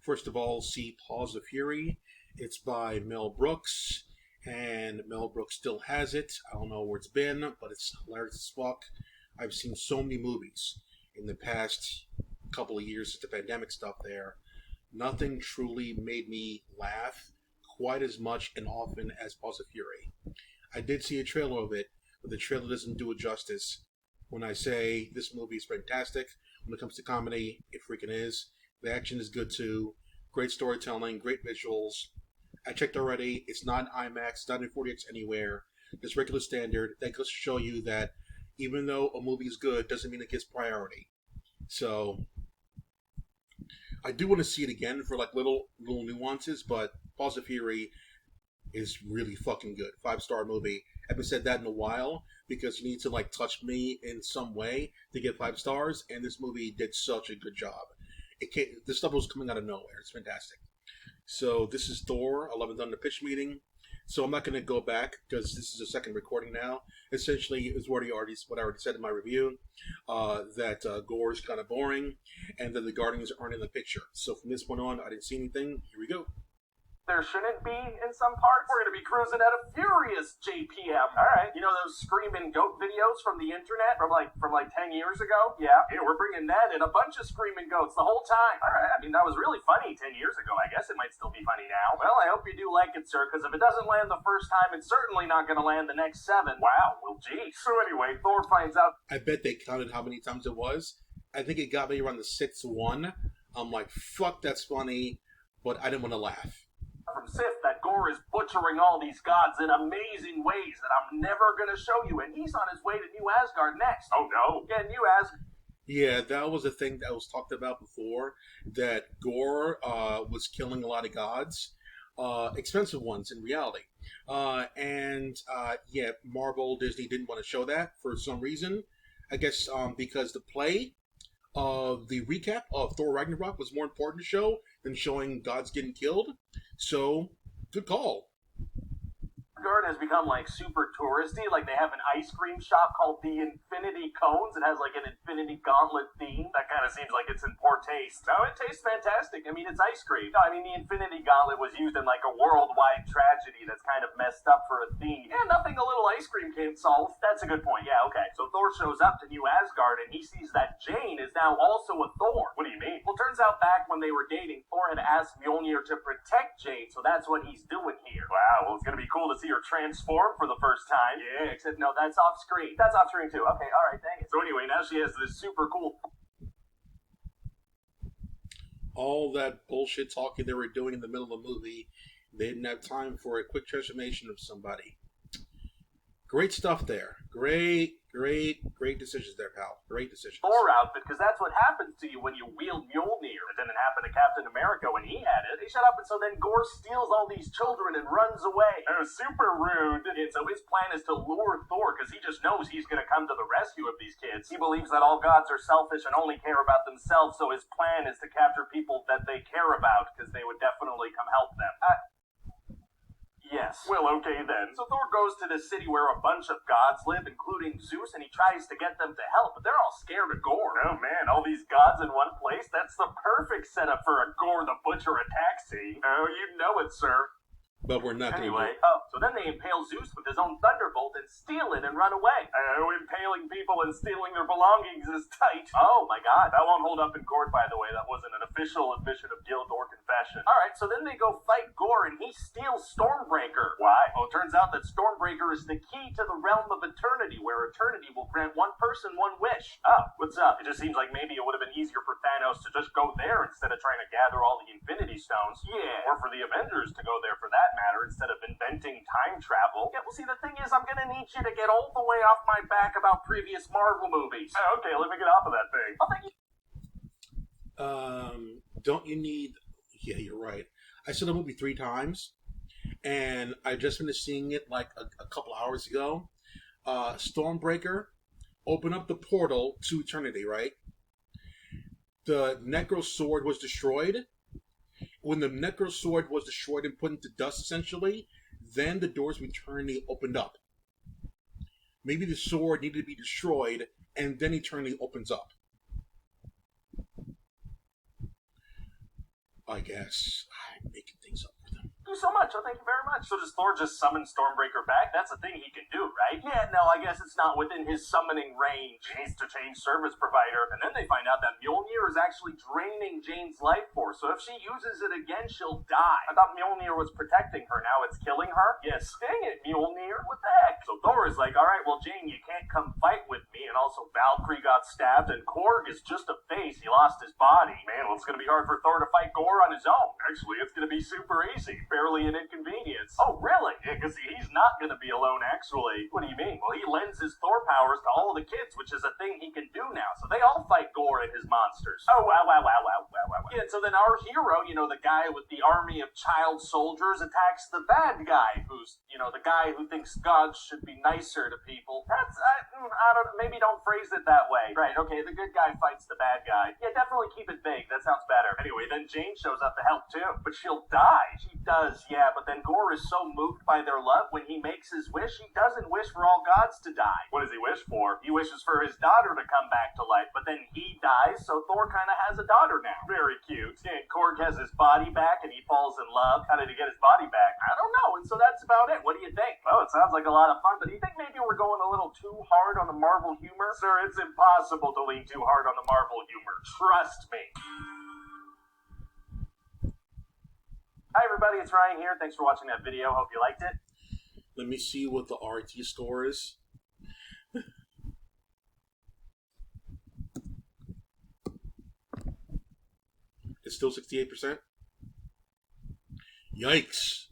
First of all, see Paws of Fury. It's by Mel Brooks, and Mel Brooks still has it. I don't know where it's been, but it's hilarious as fuck. I've seen so many movies in the past couple of years since the pandemic stuff there. Nothing truly made me laugh quite as much and often as Paws of Fury. I did see a trailer of it, but the trailer doesn't do it justice. When I say this movie is fantastic, when it comes to comedy, it freaking is. The action is good too. Great storytelling, great visuals. I checked already. It's not in IMAX, it's not in 40X anywhere. It's regular standard. That goes to show you that even though a movie is good, doesn't mean it gets priority. So I do want to see it again for like little nuances, but Paws of Fury is really fucking good. 5-star movie. I haven't said that in a while because you need to like touch me in some way to get 5 stars, and this movie did such a good job. This stuff was coming out of nowhere. It's fantastic. So this is Thor 11th on the pitch meeting. So I'm not going to go back because this is a second recording now. Essentially, it's what I already said in my review, that Gore is kind of boring, and that the Guardians aren't in the picture. So from this point on, I didn't see anything. Here we go. There shouldn't be in some parts. We're going to be cruising at a furious JPM. All right. You know those screaming goat videos from the internet from like 10 years ago? Yeah, we're bringing that in. A bunch of screaming goats the whole time. All right. I mean, that was really funny 10 years ago. I guess it might still be funny now. Well, I hope you do like it, sir, because if it doesn't land the first time, it's certainly not going to land the next 7. Wow. Well, gee. So anyway, Thor finds out. I bet they counted how many times it was. I think it got me around the 6th one. I'm like, fuck, that's funny, but I didn't want to laugh. From Sif that Gore is butchering all these gods in amazing ways that I'm never going to show you, and he's on his way to New Asgard next. Oh no. Yeah, New Asgard. Yeah, that was a thing that was talked about before, that Gore was killing a lot of gods, expensive ones in reality. Yeah, Marvel, Disney didn't want to show that for some reason. I guess because the play of the recap of Thor Ragnarok was more important to show than showing gods getting killed. So, good call. Asgard has become like super touristy. Like they have an ice cream shop called the Infinity Cones. It has like an Infinity Gauntlet theme. That kind of seems like it's in poor taste. No, it tastes fantastic. I mean, it's ice cream. No, I mean, the Infinity Gauntlet was used in like a worldwide tragedy that's kind of messed up for a theme. Yeah, nothing a little ice cream can't solve. That's a good point. Yeah, okay. So Thor shows up to New Asgard and he sees that Jane is now also a Thor. What do you mean? Well, turns out back when they were dating, Thor had asked Mjolnir to protect Jane, so that's what he's doing here. Wow, well, it's gonna be cool to see her transform for the first time. Yeah, except no, that's off screen. That's off screen too. Okay, alright, dang it. So anyway, now she has this super cool... All that bullshit talking they were doing in the middle of the movie, they didn't have time for a quick transformation of somebody. Great stuff there. Great decisions there, pal. Great decisions. Thor outfit, because that's what happens to you when you wield Mjolnir. It didn't happen to Captain America when he had it. They shut up, and so then Gore steals all these children and runs away. It was super rude. And so his plan is to lure Thor, because he just knows he's going to come to the rescue of these kids. He believes that all gods are selfish and only care about themselves, so his plan is to capture people that they care about, because they would definitely come help them. Yes. Well, okay then. So Thor goes to this city where a bunch of gods live, including Zeus, and he tries to get them to help, but they're all scared of Gore. Oh man, all these gods in one place? That's the perfect setup for a Gore the Butcher attack scene. Oh, you know it, sir. But we're not going to Anyway, so then they impale Zeus with his own thunderbolt and steal it and run away. Impaling people and stealing their belongings is tight. Oh my god, that won't hold up in court, by the way. That wasn't an official admission of guilt or confession. Alright, so then they go fight Gore and he steals Stormbreaker. Why? Well, it turns out that Stormbreaker is the key to the realm of eternity, where eternity will grant one person one wish. Oh, what's up? It just seems like maybe it would have been easier for Thanos to just go there instead of trying to gather all the Infinity Stones. Yeah. Or for the Avengers to go there for that matter instead of inventing time travel. Yeah, well, see, the thing is, I'm gonna need you to get all the way off my back about previous Marvel movies. Okay, let me get off of that thing. Oh, thank you. Don't you need... Yeah, you're right. I saw the movie 3 times, and I just finished seeing it like a couple hours ago. Stormbreaker opened up the portal to eternity, right? The Necro Sword was destroyed. When the Necro Sword was destroyed and put into dust, essentially, then the doors of eternity opened up. Maybe the sword needed to be destroyed, and then eternity opens up. I guess I'm making things up for them. Do so much. Oh, thank you very much. So does Thor just summon Stormbreaker back? That's a thing he can do, right? Yeah, no, I guess it's not within his summoning range. He needs to change service provider. And then they find out that Mjolnir is actually draining Jane's life force. So if she uses it again, she'll die. I thought Mjolnir was protecting her. Now it's killing her? Yes, dang it, Mjolnir. What the heck? So Thor is like, all right, well, Jane, you can't come fight with me. And also Valkyrie got stabbed, and Korg is just a face. He lost his body. Man, well, it's going to be hard for Thor to fight Gore on his own. Actually, it's going to be super easy. Barely an inconvenience. Oh, really? Yeah, because he's not going to be alone, actually. What do you mean? Well, he lends his Thor powers to all the kids, which is a thing he can do now. So they all fight Gore and his monsters. Oh, wow, wow, wow, wow, wow, wow. Yeah, so then our hero, the guy with the army of child soldiers, attacks the bad guy, who's, the guy who thinks gods should be nicer to people. That's, I don't, maybe don't phrase it that way. Right, okay, the good guy fights the bad guy. Yeah, definitely keep it vague. That sounds better. Anyway, then Jane shows up to help too. But she'll die. She does, yeah, but then Gore is so moved by their love, when he makes his wish, he doesn't wish for all gods to die. What does he wish for? He wishes for his daughter to come back to life, but then he dies, so Thor kind of has a daughter now. Very cute. And Korg has his body back, and he falls in love. How did he get his body back? I don't know, and so that's about it. What do you think? Well, it sounds like a lot of fun, but do you think maybe we're going a little too hard on the Marvel humor? Sir, it's impossible to lean too hard on the Marvel humor. Trust me. Hi everybody, it's Ryan here. Thanks for watching that video. Hope you liked it. Let me see what the RT score is. It's still 68%? Yikes.